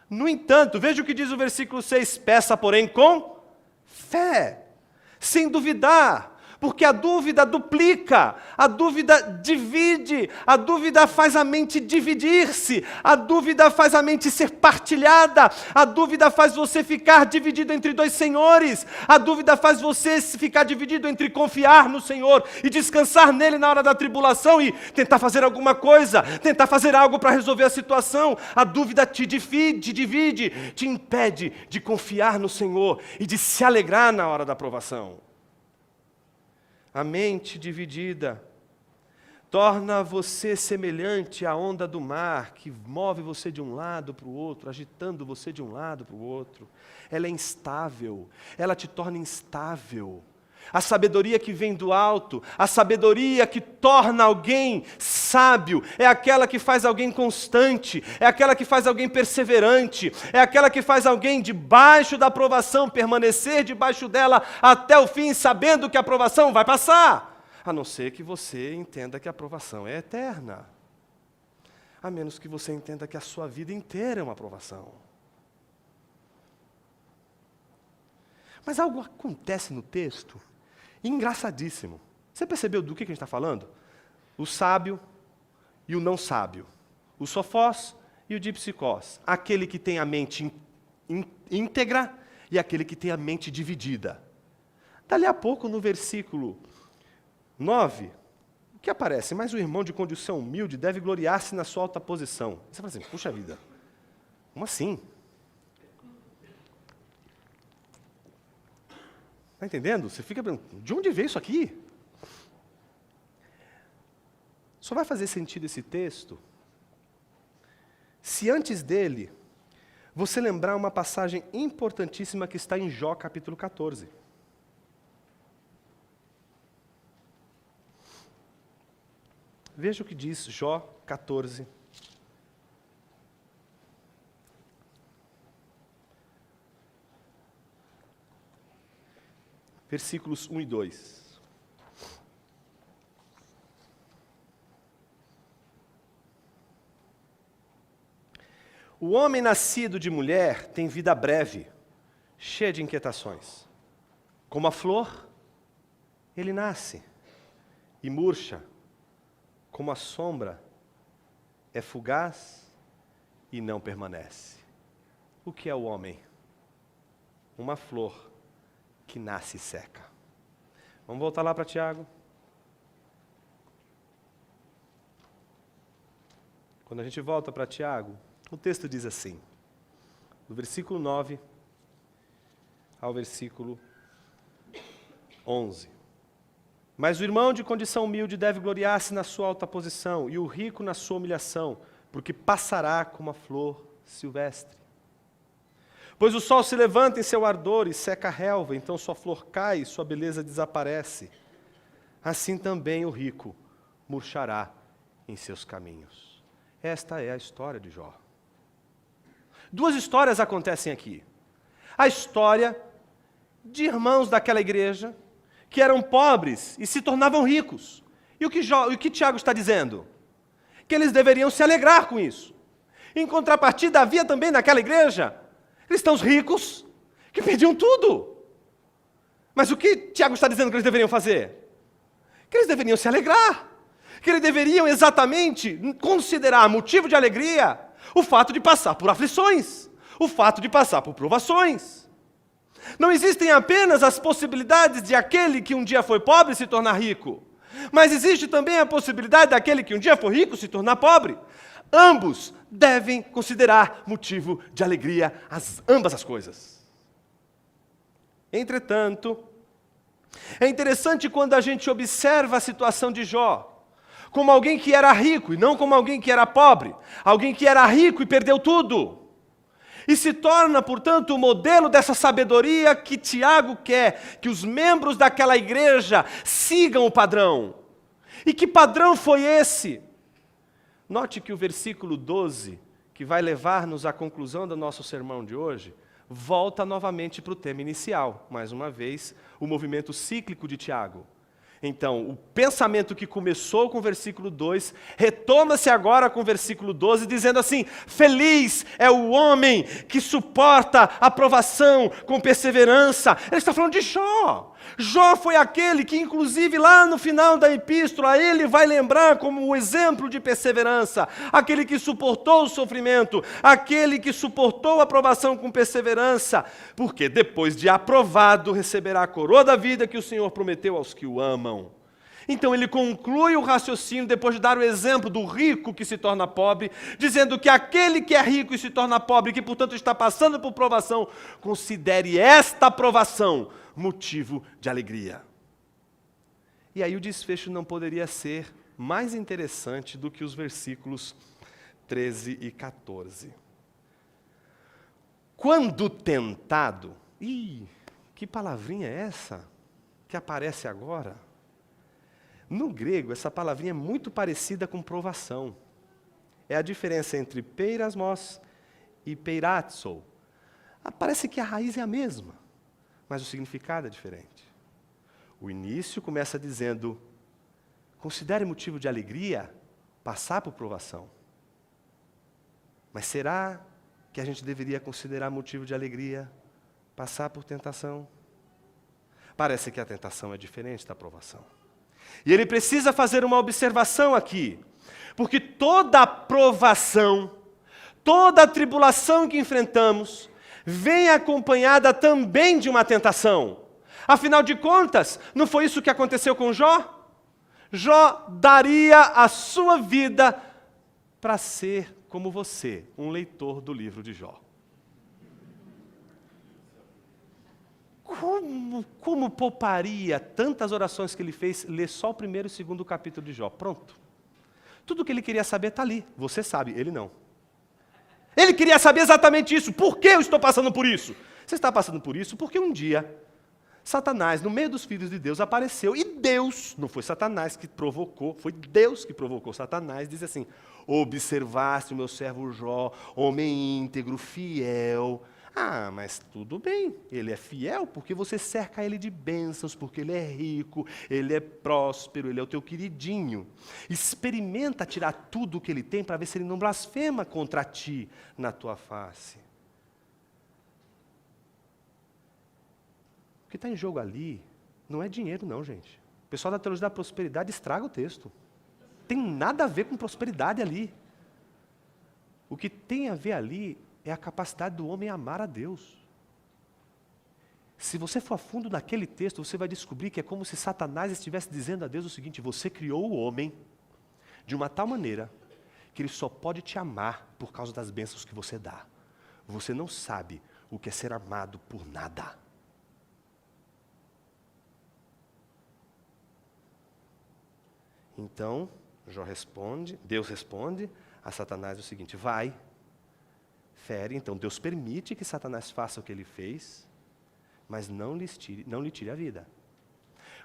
No entanto, veja o que diz o versículo 6, peça, porém, com fé, sem duvidar, porque a dúvida duplica, a dúvida divide, a dúvida faz a mente dividir-se, a dúvida faz a mente ser partilhada, a dúvida faz você ficar dividido entre 2 senhores, a dúvida faz você ficar dividido entre confiar no Senhor e descansar nele na hora da tribulação e tentar fazer alguma coisa, tentar fazer algo para resolver a situação. A dúvida te divide, te impede de confiar no Senhor e de se alegrar na hora da provação. A mente dividida torna você semelhante à onda do mar, que move você de um lado para o outro, agitando você de um lado para o outro. Ela é instável, ela te torna instável. A sabedoria que vem do alto, a sabedoria que torna alguém sábio, é aquela que faz alguém constante, é aquela que faz alguém perseverante, é aquela que faz alguém debaixo da provação permanecer debaixo dela até o fim, sabendo que a provação vai passar. A não ser que você entenda que a provação é eterna. A menos que você entenda que a sua vida inteira é uma provação. Mas algo acontece no texto engraçadíssimo. Você percebeu do que a gente está falando? O sábio e o não sábio. O sofós e o dipsikos. Aquele que tem a mente íntegra e aquele que tem a mente dividida. Dali a pouco, no versículo 9, o que aparece? Mas o irmão de condição humilde deve gloriar-se na sua alta posição. Você fala assim, puxa vida, como assim? Está entendendo? Você fica perguntando, de onde veio isso aqui? Só vai fazer sentido esse texto se antes dele você lembrar uma passagem importantíssima que está em Jó capítulo 14. Veja o que diz Jó 14. Versículos 1 e 2. O homem nascido de mulher tem vida breve, cheia de inquietações. Como a flor, ele nasce e murcha. Como a sombra, é fugaz e não permanece. O que é o homem? Uma flor que nasce e seca. Vamos voltar lá para Tiago. Quando a gente volta para Tiago, o texto diz assim, do versículo 9 ao versículo 11. Mas o irmão de condição humilde deve gloriar-se na sua alta posição, e o rico na sua humilhação, porque passará como a flor silvestre. Pois o sol se levanta em seu ardor e seca a relva, então sua flor cai e sua beleza desaparece. assim também o rico murchará em seus caminhos. Esta é a história de Jó. Duas histórias acontecem aqui. A história de irmãos daquela igreja que eram pobres e se tornavam ricos. E o que Tiago está dizendo? Que eles deveriam se alegrar com isso. Em contrapartida, havia também naquela igreja cristãos ricos que perdiam tudo. Mas o que Tiago está dizendo que eles deveriam fazer? Que eles deveriam se alegrar. Que eles deveriam exatamente considerar motivo de alegria o fato de passar por aflições, o fato de passar por provações. Não existem apenas as possibilidades de aquele que um dia foi pobre se tornar rico, mas existe também a possibilidade daquele que um dia foi rico se tornar pobre. Ambos devem considerar motivo de alegria ambas as coisas. Entretanto, é interessante quando a gente observa a situação de Jó, como alguém que era rico e não como alguém que era pobre, alguém que era rico e perdeu tudo. E se torna, portanto, o modelo dessa sabedoria que Tiago quer que os membros daquela igreja sigam o padrão. E que padrão foi esse? Note que o versículo 12, que vai levar-nos à conclusão do nosso sermão de hoje, volta novamente para o tema inicial. Mais uma vez, o movimento cíclico de Tiago. Então, o pensamento que começou com o versículo 2, retoma-se agora com o versículo 12, dizendo assim: feliz é o homem que suporta a provação com perseverança. Ele está falando de Jó. Jó foi aquele que, inclusive, lá no final da epístola, ele vai lembrar como o exemplo de perseverança, aquele que suportou o sofrimento, aquele que suportou a provação com perseverança, porque depois de aprovado, receberá a coroa da vida que o Senhor prometeu aos que o amam. Então ele conclui o raciocínio, depois de dar o exemplo do rico que se torna pobre, dizendo que aquele que é rico e se torna pobre, que portanto está passando por provação, considere esta provação motivo de alegria. E aí o desfecho não poderia ser mais interessante do que os versículos 13 e 14. Quando tentado, que palavrinha é essa que aparece agora? No grego, essa palavrinha é muito parecida com provação. É a diferença entre peirasmos e peiratzo. Parece que a raiz é a mesma, mas o significado é diferente. O início começa dizendo: considere motivo de alegria passar por provação. Mas será que a gente deveria considerar motivo de alegria passar por tentação? Parece que a tentação é diferente da provação. E ele precisa fazer uma observação aqui, porque toda provação, toda tribulação que enfrentamos, vem acompanhada também de uma tentação. Afinal de contas, não foi isso que aconteceu com Jó? Jó daria a sua vida para ser, como você, um leitor do livro de Jó. Como pouparia tantas orações que ele fez ler só o primeiro e o segundo capítulo de Jó? Pronto. Tudo o que ele queria saber está ali. Você sabe, ele não. Ele queria saber exatamente isso. Por que eu estou passando por isso? Você está passando por isso porque um dia Satanás, no meio dos filhos de Deus, apareceu. E Deus, não foi Satanás que provocou, foi Deus que provocou Satanás. Diz assim: observaste o meu servo Jó, homem íntegro, fiel. Mas tudo bem, ele é fiel porque você cerca ele de bênçãos, porque ele é rico, ele é próspero, ele é o teu queridinho. Experimenta tirar tudo o que ele tem para ver se ele não blasfema contra ti na tua face. O que está em jogo ali não é dinheiro não, gente. O pessoal da teologia da prosperidade estraga o texto. Tem nada a ver com prosperidade ali. O que tem a ver ali é a capacidade do homem amar a Deus. Se você for a fundo naquele texto, você vai descobrir que é como se Satanás estivesse dizendo a Deus o seguinte: você criou o homem de uma tal maneira que ele só pode te amar por causa das bênçãos que você dá. Você não sabe o que é ser amado por nada. Então, Deus responde a Satanás o seguinte: vai, fere. Então Deus permite que Satanás faça o que ele fez, mas não lhe tire a vida.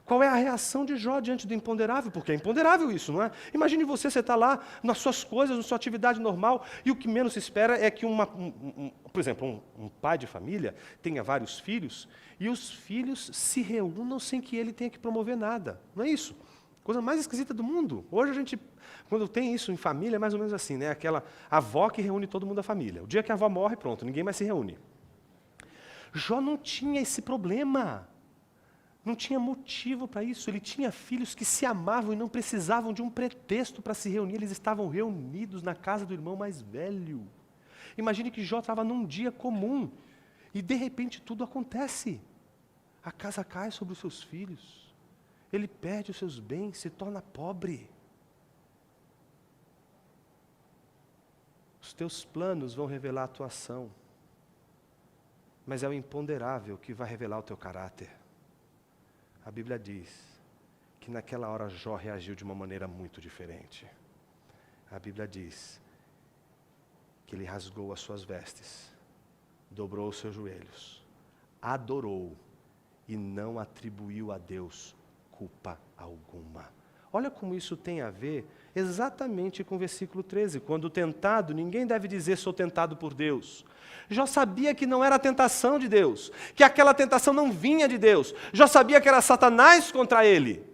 Qual é a reação de Jó diante do imponderável? Porque é imponderável isso, não é? Imagine você está lá nas suas coisas, na sua atividade normal, e o que menos se espera é que, por exemplo, um pai de família tenha vários filhos, e os filhos se reúnam sem que ele tenha que promover nada. Não é isso? Coisa mais esquisita do mundo. Hoje a gente, quando tem isso em família, é mais ou menos assim, né? Aquela avó que reúne todo mundo da família. O dia que a avó morre, pronto, ninguém mais se reúne. Jó não tinha esse problema. Não tinha motivo para isso. Ele tinha filhos que se amavam e não precisavam de um pretexto para se reunir. Eles estavam reunidos na casa do irmão mais velho. Imagine que Jó estava num dia comum e de repente tudo acontece. A casa cai sobre os seus filhos. Ele perde os seus bens, se torna pobre. Os teus planos vão revelar a tua ação. Mas é o imponderável que vai revelar o teu caráter. A Bíblia diz que naquela hora Jó reagiu de uma maneira muito diferente. A Bíblia diz que ele rasgou as suas vestes, dobrou os seus joelhos, adorou e não atribuiu a Deus culpa alguma. Olha como isso tem a ver exatamente com o versículo 13. Quando tentado, ninguém deve dizer sou tentado por Deus. Jó sabia que não era a tentação de Deus, que aquela tentação não vinha de Deus. Jó sabia que era Satanás contra ele.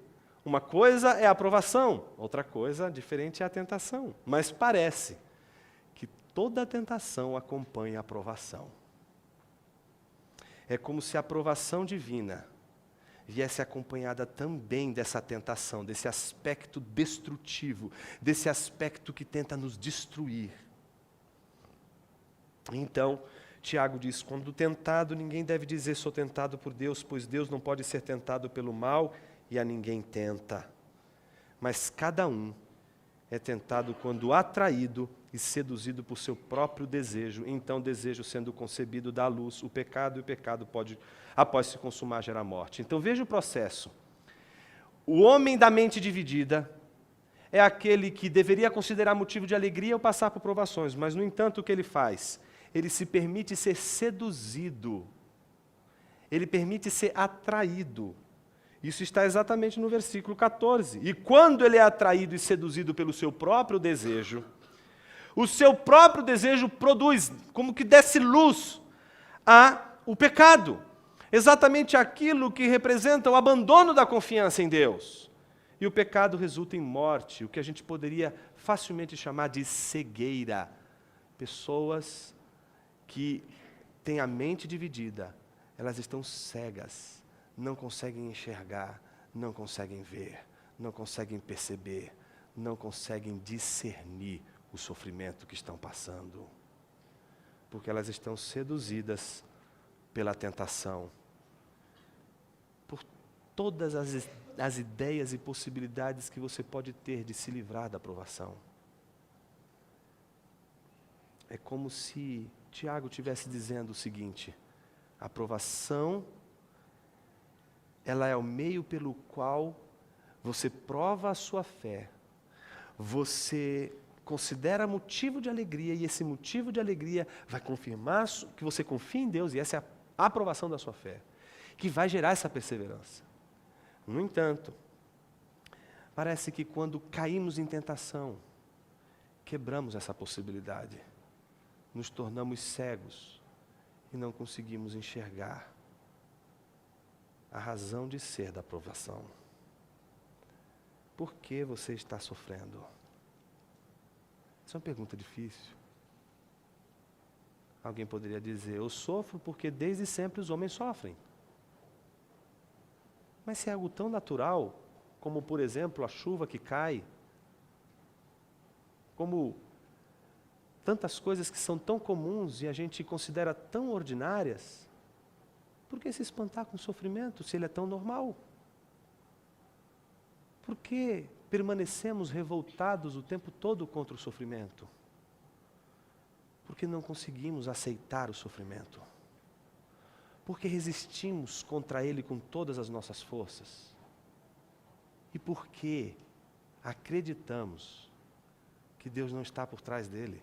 Uma coisa é a aprovação, outra coisa diferente é a tentação. Mas parece que toda tentação acompanha a aprovação. É como se a aprovação divina viesse acompanhada também dessa tentação, desse aspecto destrutivo, desse aspecto que tenta nos destruir. Então, Tiago diz, quando tentado, ninguém deve dizer sou tentado por Deus, pois Deus não pode ser tentado pelo mal e a ninguém tenta. Mas cada um é tentado quando atraído e seduzido por seu próprio desejo. Então, desejo sendo concebido dá à luz o pecado, e o pecado pode, após se consumar, gerar morte. Então, veja o processo. O homem da mente dividida é aquele que deveria considerar motivo de alegria ao passar por provações, mas, no entanto, o que ele faz? Ele se permite ser seduzido. Ele permite ser atraído. Isso está exatamente no versículo 14. E quando ele é atraído e seduzido pelo seu próprio desejo, o seu próprio desejo produz, como que desse luz ao pecado. Exatamente aquilo que representa o abandono da confiança em Deus. E o pecado resulta em morte, o que a gente poderia facilmente chamar de cegueira. Pessoas que têm a mente dividida, elas estão cegas, não conseguem enxergar, não conseguem ver, não conseguem perceber, não conseguem discernir o sofrimento que estão passando. Porque elas estão seduzidas pela tentação, por todas as ideias e possibilidades que você pode ter de se livrar da aprovação. É como se Tiago estivesse dizendo o seguinte: a aprovação, ela é o meio pelo qual você prova a sua fé, você considera motivo de alegria, e esse motivo de alegria vai confirmar que você confia em Deus, e essa é a aprovação da sua fé, que vai gerar essa perseverança. No entanto, parece que quando caímos em tentação, quebramos essa possibilidade, nos tornamos cegos e não conseguimos enxergar a razão de ser da aprovação. Por que você está sofrendo? Essa é uma pergunta difícil. Alguém poderia dizer, eu sofro porque desde sempre os homens sofrem. Mas se é algo tão natural, como por exemplo a chuva que cai, como tantas coisas que são tão comuns e a gente considera tão ordinárias, por que se espantar com o sofrimento se ele é tão normal? Por que permanecemos revoltados o tempo todo contra o sofrimento? Porque não conseguimos aceitar o sofrimento. Porque resistimos contra ele com todas as nossas forças. E porque acreditamos que Deus não está por trás dele.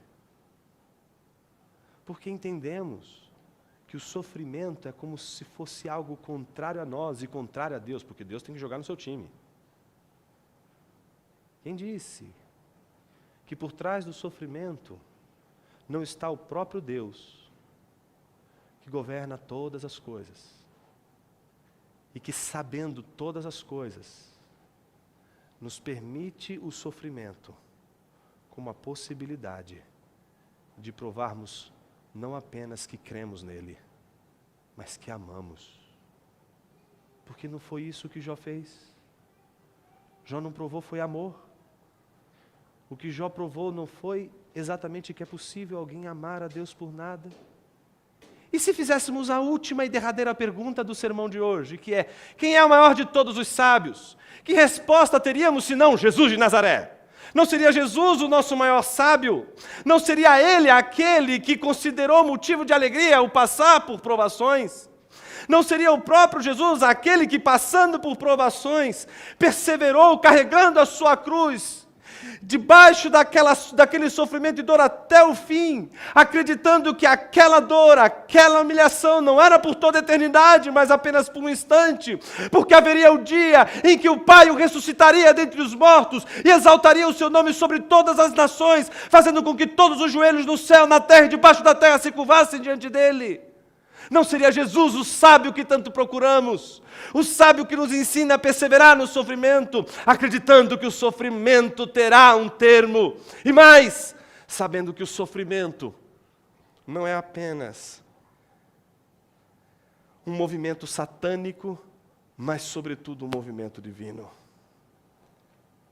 Porque entendemos que que o sofrimento é como se fosse algo contrário a nós e contrário a Deus, porque Deus tem que jogar no seu time. Quem disse que por trás do sofrimento não está o próprio Deus, que governa todas as coisas, e que, sabendo todas as coisas, nos permite o sofrimento como a possibilidade de provarmos não apenas que cremos nele, mas que amamos. Porque não foi isso que Jó fez. Jó não provou foi amor. O que Jó provou não foi exatamente que é possível alguém amar a Deus por nada. E se fizéssemos a última e derradeira pergunta do sermão de hoje, que é: quem é o maior de todos os sábios? Que resposta teríamos senão Jesus de Nazaré? Não seria Jesus o nosso maior sábio? Não seria Ele aquele que considerou motivo de alegria o passar por provações? Não seria o próprio Jesus aquele que, passando por provações, perseverou carregando a sua cruz, debaixo daquele sofrimento e dor até o fim, acreditando que aquela dor, aquela humilhação não era por toda a eternidade, mas apenas por um instante, porque haveria o dia em que o Pai o ressuscitaria dentre os mortos e exaltaria o seu nome sobre todas as nações, fazendo com que todos os joelhos no céu, na terra e debaixo da terra se curvassem diante dele. Não seria Jesus o sábio que tanto procuramos? O sábio que nos ensina a perseverar no sofrimento, acreditando que o sofrimento terá um termo. E mais, sabendo que o sofrimento não é apenas um movimento satânico, mas sobretudo um movimento divino.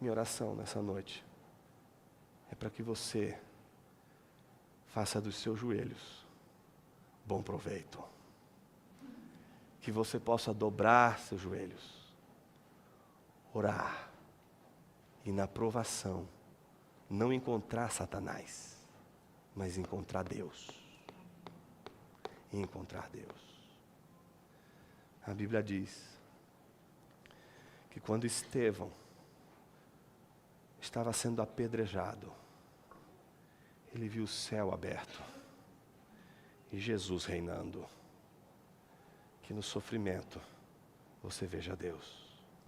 Minha oração nessa noite é para que você faça dos seus joelhos bom proveito. Que você possa dobrar seus joelhos, orar, e na provação não encontrar Satanás, mas encontrar Deus. E encontrar Deus. A Bíblia diz que quando Estevão estava sendo apedrejado, ele viu o céu aberto e Jesus reinando. Que no sofrimento você veja Deus.